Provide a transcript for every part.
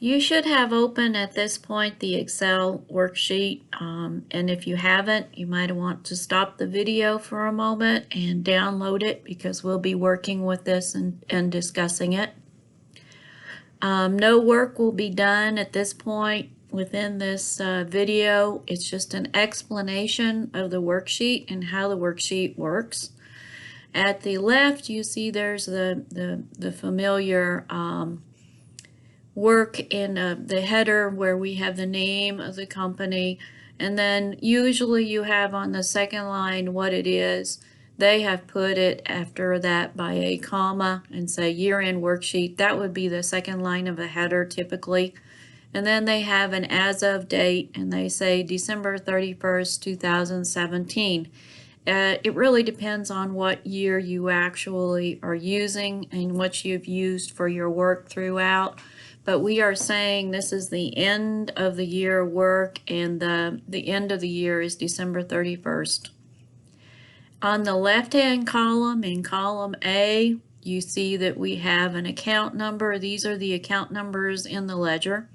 You should have open at this point the Excel worksheet, and if you haven't, you might want to stop the video for a moment and download it because we'll be working with this and discussing it. No work will be done at this point within this video. It's just an explanation of the worksheet and how the worksheet works. At the left, you see there's the familiar work in the header where we have the name of the company, and then usually you have on the second line what it is. They have put it after that by a comma and say year-end worksheet. That would be the second line of a header typically. And then they have an as of date and they say December 31st, 2017. It really depends on what year you actually are using and what you've used for your work throughout. But we are saying this is the end of the year work, and the end of the year is December 31st. On the left-hand column, in column A, you see that we have an account number. These are the account numbers in the ledger.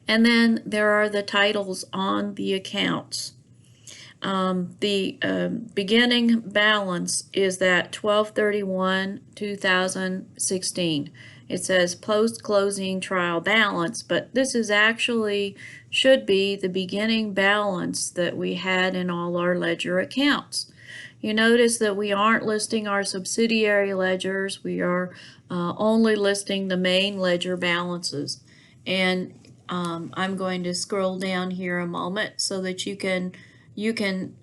And then there are the titles on the accounts. The beginning balance is that 12/31/2016. It says post-closing trial balance, but this is actually should be the beginning balance that we had in all our ledger accounts. You notice that we aren't listing our subsidiary ledgers. We are only listing the main ledger balances. And I'm going to scroll down here a moment so that you can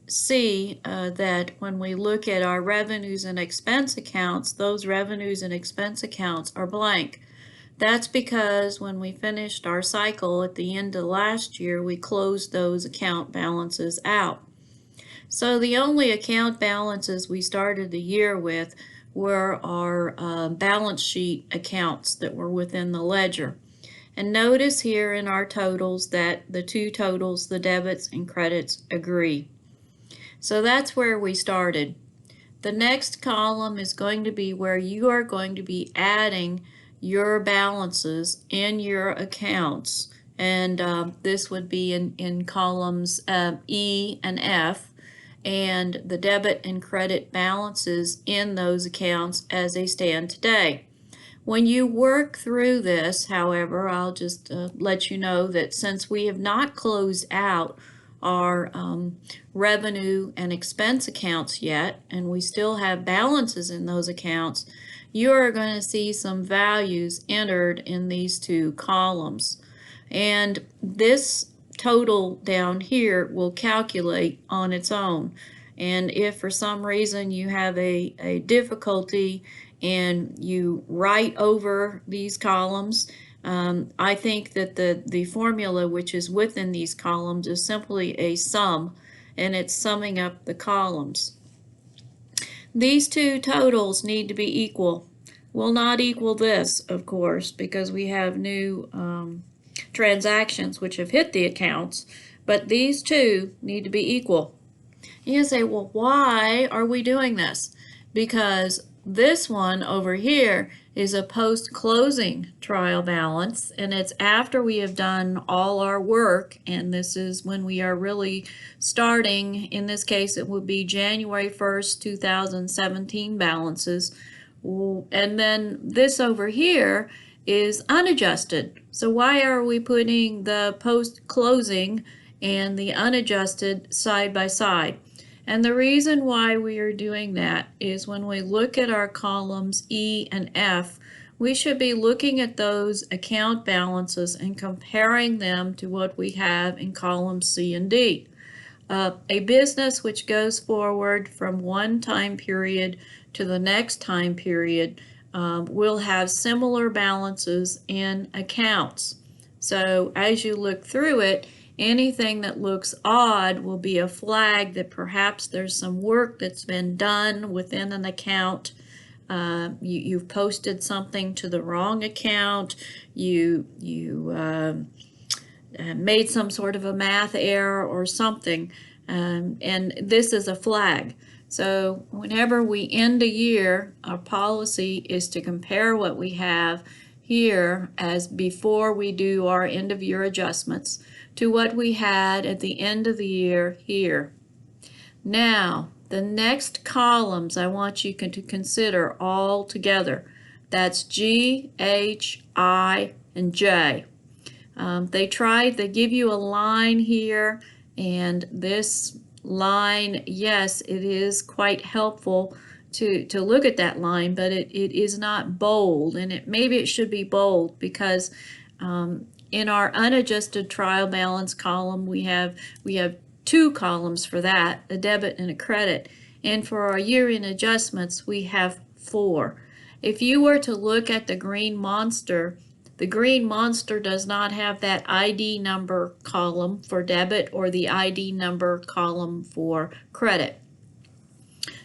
see that when we look at our revenues and expense accounts, those revenues and expense accounts are blank. That's because when we finished our cycle at the end of last year, we closed those account balances out. So the only account balances we started the year with were our balance sheet accounts that were within the ledger. And notice here in our totals that the two totals, the debits and credits, agree. So that's where we started. The next column is going to be where you are going to be adding your balances in your accounts. And this would be in columns E and F, and the debit and credit balances in those accounts as they stand today. When you work through this, however, I'll just let you know that since we have not closed out our revenue and expense accounts yet, and we still have balances in those accounts, you are going to see some values entered in these two columns. And this total down here will calculate on its own. And if for some reason you have a difficulty and you write over these columns, I think that the formula which is within these columns is simply a sum, and it's summing up the columns. These two totals need to be equal. Will not equal this, of course, because we have new transactions which have hit the accounts, but these two need to be equal. You can say, well, why are we doing this? Because this one over here is a post-closing trial balance, and it's after we have done all our work, and this is when we are really starting. In this case, it would be January 1st, 2017 balances. And then this over here is unadjusted. So why are we putting the post-closing and the unadjusted side by side? And the reason why we are doing that is when we look at our columns E and F, we should be looking at those account balances and comparing them to what we have in columns C and D. A business which goes forward from one time period to the next time period will have similar balances in accounts. So as you look through it, anything that looks odd will be a flag that perhaps there's some work that's been done within an account. You've posted something to the wrong account. You made some sort of a math error or something, and this is a flag. So whenever we end a year, our policy is to compare what we have here as before we do our end of year adjustments to what we had at the end of the year here. Now, the next columns I want you to consider all together. That's G, H, I, and J. They give you a line here, and this line, yes, it is quite helpful to look at that line, but it is not bold, and maybe it should be bold because in our unadjusted trial balance column, we have two columns for that, a debit and a credit. And for our year-end adjustments, we have 4. If you were to look at the green monster, the green monster does not have that ID number column for debit or the ID number column for credit.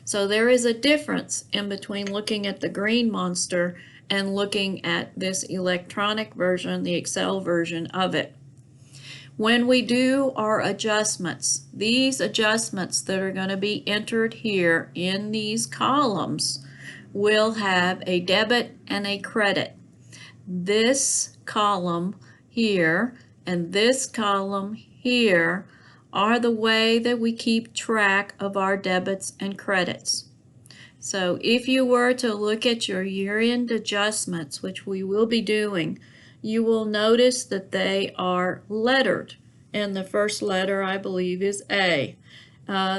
So there is a difference in between looking at the green monster and looking at this electronic version, the Excel version of it. When we do our adjustments, these adjustments that are going to be entered here in these columns will have a debit and a credit. This column here and this column here are the way that we keep track of our debits and credits. So if you were to look at your year-end adjustments, which we will be doing, you will notice that they are lettered, and the first letter, I believe, is A.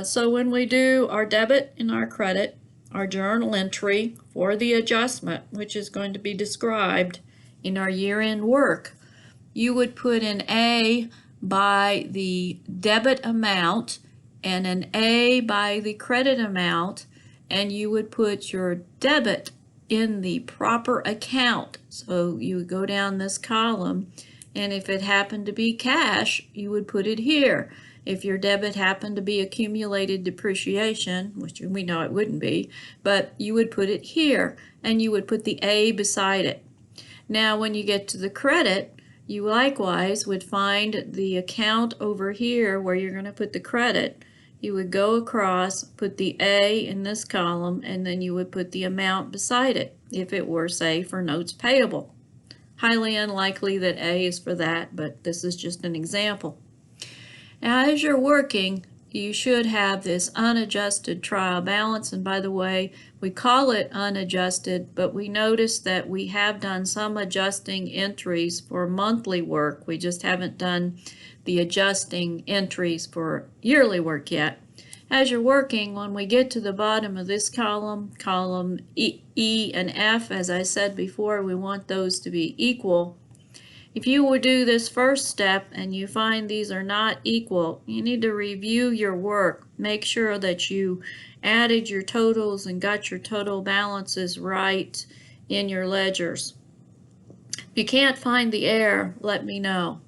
So when we do our debit and our credit, our journal entry for the adjustment, which is going to be described in our year-end work, you would put an A by the debit amount and an A by the credit amount, and you would put your debit in the proper account. So you would go down this column, and if it happened to be cash, you would put it here. If your debit happened to be accumulated depreciation, which we know it wouldn't be, but you would put it here, and you would put the A beside it. Now when you get to the credit, you likewise would find the account over here where you're going to put the credit. You would go across, put the A in this column, and then you would put the amount beside it if it were, say, for notes payable. Highly unlikely that A is for that, but this is just an example. Now as you're working, you should have this unadjusted trial balance, and by the way, we call it unadjusted, but we notice that we have done some adjusting entries for monthly work. We just haven't done the adjusting entries for yearly work yet. As you're working, when we get to the bottom of this column, column E and F, as I said before, we want those to be equal. If you would do this first step and you find these are not equal, you need to review your work. Make sure that you added your totals and got your total balances right in your ledgers. If you can't find the error, let me know.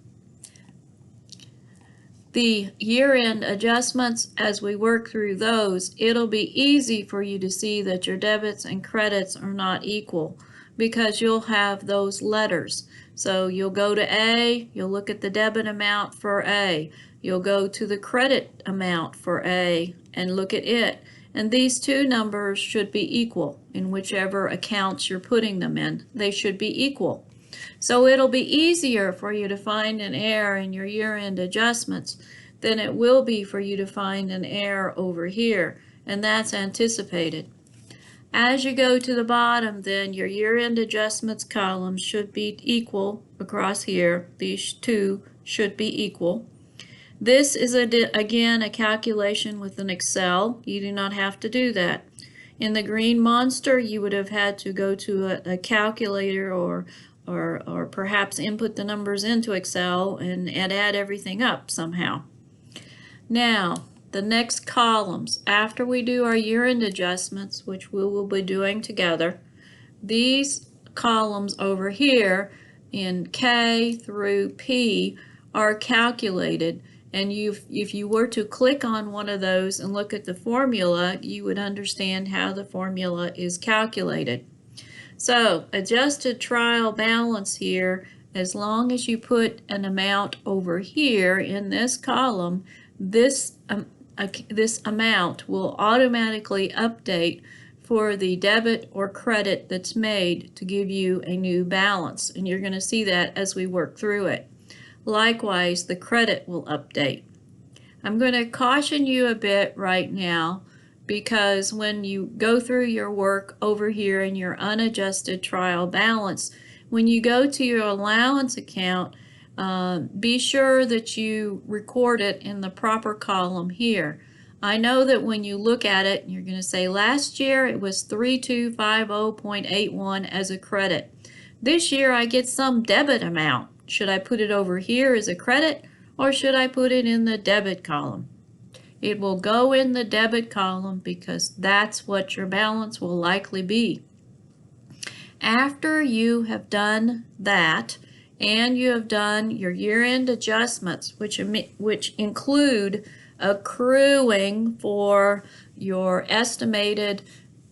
The year-end adjustments, as we work through those, it'll be easy for you to see that your debits and credits are not equal because you'll have those letters. So you'll go to A, you'll look at the debit amount for A, you'll go to the credit amount for A and look at it. And these two numbers should be equal in whichever accounts you're putting them in. They should be equal. So it'll be easier for you to find an error in your year-end adjustments than it will be for you to find an error over here, and that's anticipated. As you go to the bottom, then your year-end adjustments column should be equal across here. These two should be equal. This is again a calculation with an Excel. You do not have to do that. In the green monster, you would have had to go to a calculator or perhaps input the numbers into Excel and add everything up somehow. Now, the next columns, after we do our year-end adjustments, which we will be doing together, these columns over here in K through P are calculated, and if you were to click on one of those and look at the formula, you would understand how the formula is calculated. So, adjusted trial balance here, as long as you put an amount over here in this column, this amount will automatically update for the debit or credit that's made to give you a new balance. And you're going to see that as we work through it. Likewise, the credit will update. I'm going to caution you a bit right now because when you go through your work over here in your unadjusted trial balance, when you go to your allowance account, be sure that you record it in the proper column here. I know that when you look at it, you're going to say last year it was 3250.81 as a credit. This year I get some debit amount. Should I put it over here as a credit or should I put it in the debit column? It will go in the debit column because that's what your balance will likely be. After you have done that and you have done your year-end adjustments, which include accruing for your estimated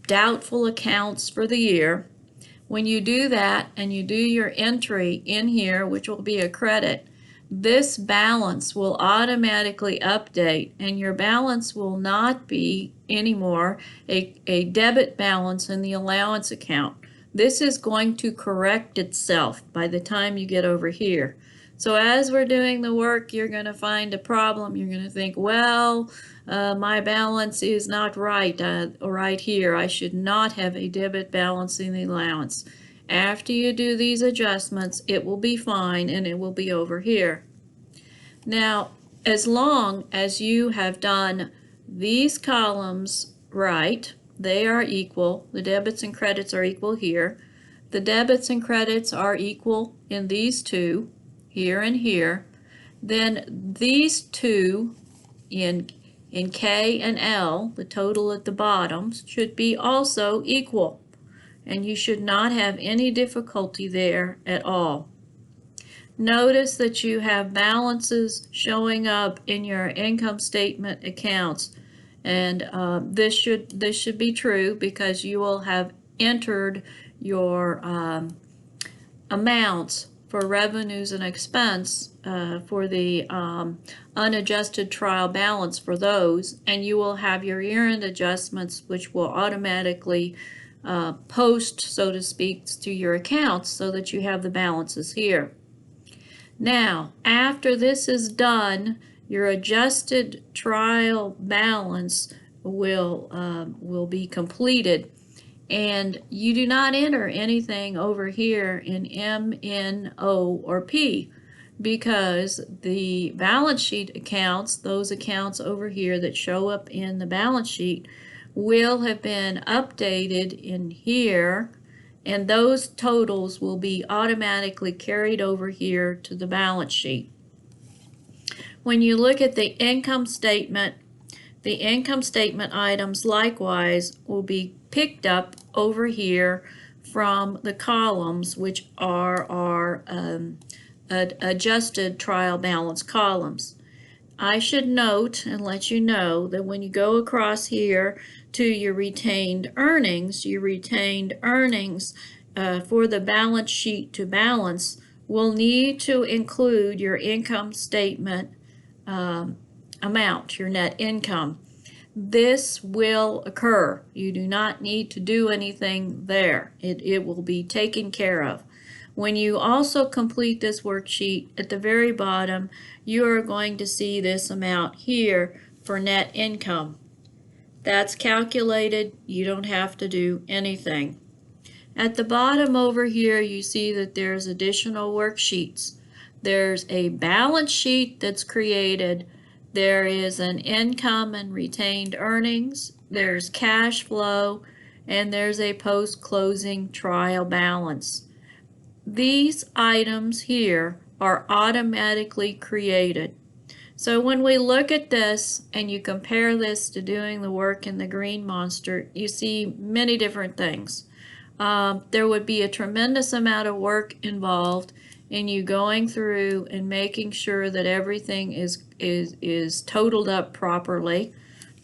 doubtful accounts for the year, when you do that and you do your entry in here, which will be a credit, this balance will automatically update and your balance will not be anymore a debit balance in the allowance account. This is going to correct itself by the time you get over here. So as we're doing the work, you're going to find a problem. You're going to think, well, my balance is not right here. I should not have a debit balance in the allowance. After you do these adjustments, it will be fine and it will be over here. Now, as long as you have done these columns right, they are equal. The debits and credits are equal here. The debits and credits are equal in these two, here and here. Then these two in K and L, the total at the bottom, should be also equal. And you should not have any difficulty there at all. Notice that you have balances showing up in your income statement accounts, and this should be true because you will have entered your amounts for revenues and expense for the unadjusted trial balance for those, and you will have your year-end adjustments, which will automatically post, so to speak, to your accounts so that you have the balances here. Now, after this is done, your adjusted trial balance will be completed, and you do not enter anything over here in M, N, O, or P because the balance sheet accounts, those accounts over here that show up in the balance sheet, will have been updated in here, and those totals will be automatically carried over here to the balance sheet. When you look at the income statement items likewise will be picked up over here from the columns, which are our adjusted trial balance columns. I should note and let you know that when you go across here to your retained earnings for the balance sheet to balance will need to include your income statement amount, your net income. This will occur. You do not need to do anything there. It will be taken care of. When you also complete this worksheet, at the very bottom, you are going to see this amount here for net income. That's calculated. You don't have to do anything. At the bottom over here, you see that there's additional worksheets. There's a balance sheet that's created. There is an income and retained earnings. There's cash flow, and there's a post-closing trial balance. These items here are automatically created. So when we look at this and you compare this to doing the work in the Green Monster, you see many different things. There would be a tremendous amount of work involved in you going through and making sure that everything is totaled up properly.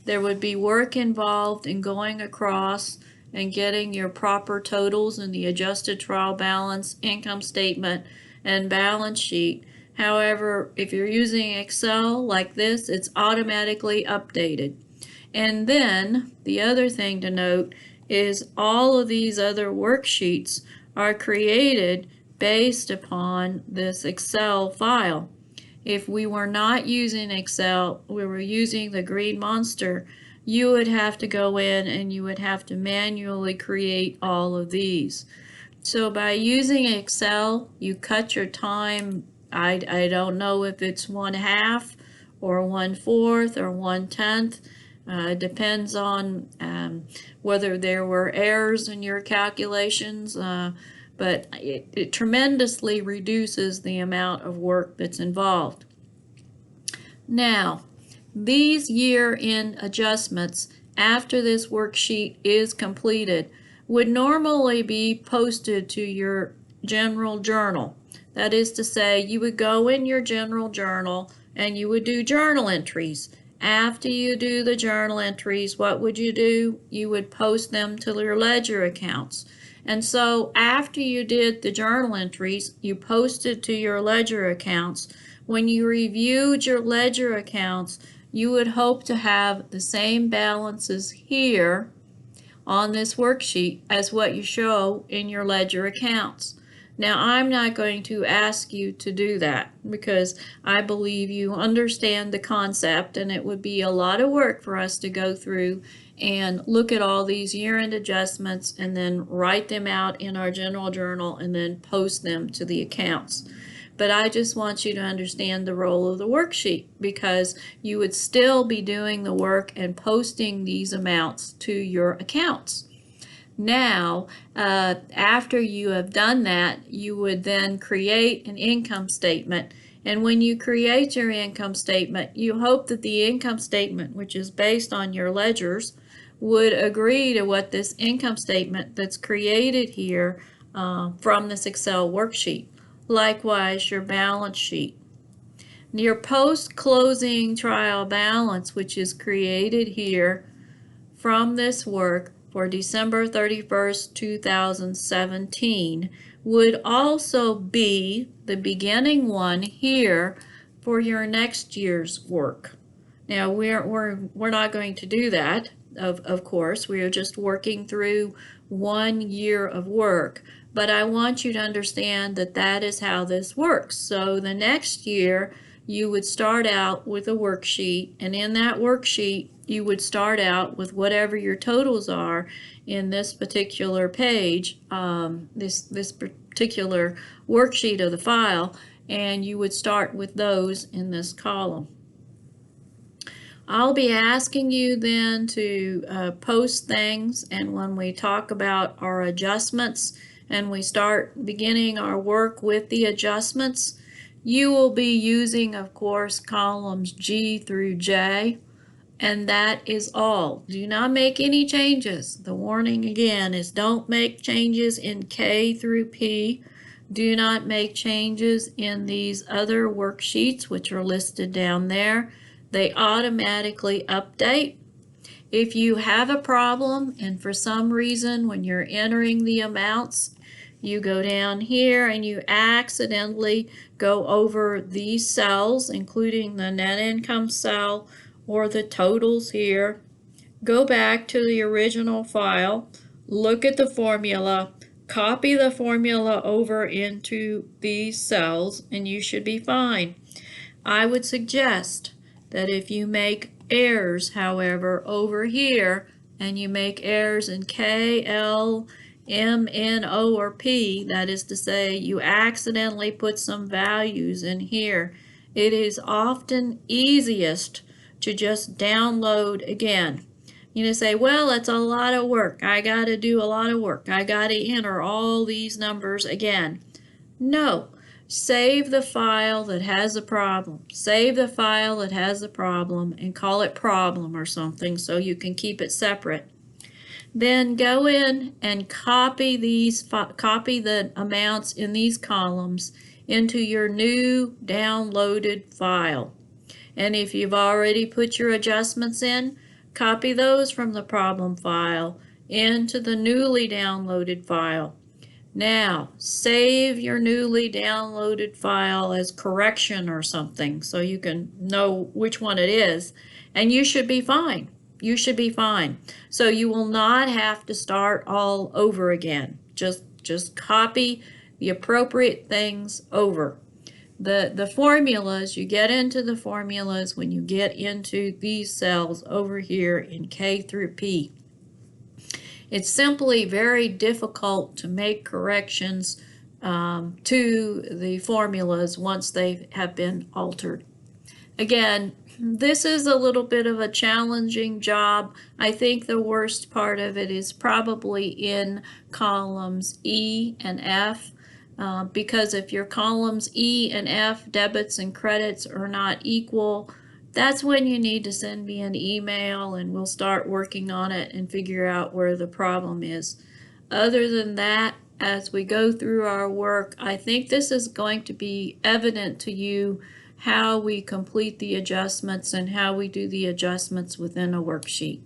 There would be work involved in going across and getting your proper totals in the adjusted trial balance, income statement, and balance sheet. However, if you're using Excel like this, it's automatically updated. And then the other thing to note is all of these other worksheets are created based upon this Excel file. If we were not using Excel, we were using the Green Monster, you would have to go in and you would have to manually create all of these. So by using Excel, you cut your time. I don't know if it's 1/2 or 1/4 or 1/10. Depends on whether there were errors in your calculations, but it tremendously reduces the amount of work that's involved. Now, these year-end adjustments after this worksheet is completed would normally be posted to your general journal. That is to say, you would go in your general journal and you would do journal entries. After you do the journal entries, what would you do? You would post them to your ledger accounts. And so after you did the journal entries, you posted to your ledger accounts. When you reviewed your ledger accounts, you would hope to have the same balances here on this worksheet as what you show in your ledger accounts. Now, I'm not going to ask you to do that because I believe you understand the concept, and it would be a lot of work for us to go through and look at all these year-end adjustments and then write them out in our general journal and then post them to the accounts. But I just want you to understand the role of the worksheet, because you would still be doing the work and posting these amounts to your accounts. Now, after you have done that, you would then create an income statement. And when you create your income statement, you hope that the income statement, which is based on your ledgers, would agree to what this income statement that's created here from this Excel worksheet. Likewise, your balance sheet. Your post-closing trial balance, which is created here from this work for December 31st, 2017, would also be the beginning one here for your next year's work. Now, we're not going to do that, of course. We are just working through 1 year of work. But I want you to understand that that is how this works. So the next year, you would start out with a worksheet, and in that worksheet, you would start out with whatever your totals are in this particular page, this particular worksheet of the file, and you would start with those in this column. I'll be asking you then to post things, and when we talk about our adjustments and we start beginning our work with the adjustments, you will be using, of course, columns G through J, and that is all. Do not make any changes. The warning again is don't make changes in K through P. Do not make changes in these other worksheets, which are listed down there. They automatically update. If you have a problem and for some reason when you're entering the amounts, you go down here and you accidentally go over these cells, including the net income cell or the totals here, go back to the original file, look at the formula, copy the formula over into these cells, and you should be fine. I would suggest that if you make errors, however, over here, and you make errors in K, L, M, N, O, or P, that is to say, you accidentally put some values in here, it is often easiest to just download again. You say, well, it's a lot of work. I got to do a lot of work. I got to enter all these numbers again. No. Save the file that has a problem. Save the file that has a problem and call it problem or something so you can keep it separate. Then go in and copy the amounts in these columns into your new downloaded file. And if you've already put your adjustments in, copy those from the problem file into the newly downloaded file. Now, save your newly downloaded file as correction or something so you can know which one it is, and you should be fine. you should be fine. So you will not have to start all over again. Just copy the appropriate things over. The formulas, you get into the formulas when you get into these cells over here in K through P. It's simply very difficult to make corrections to the formulas once they have been altered. Again, this is a little bit of a challenging job. I think the worst part of it is probably in columns E and F, because if your columns E and F, debits and credits, are not equal, that's when you need to send me an email and we'll start working on it and figure out where the problem is. Other than that, as we go through our work, I think this is going to be evident to you how we complete the adjustments and how we do the adjustments within a worksheet.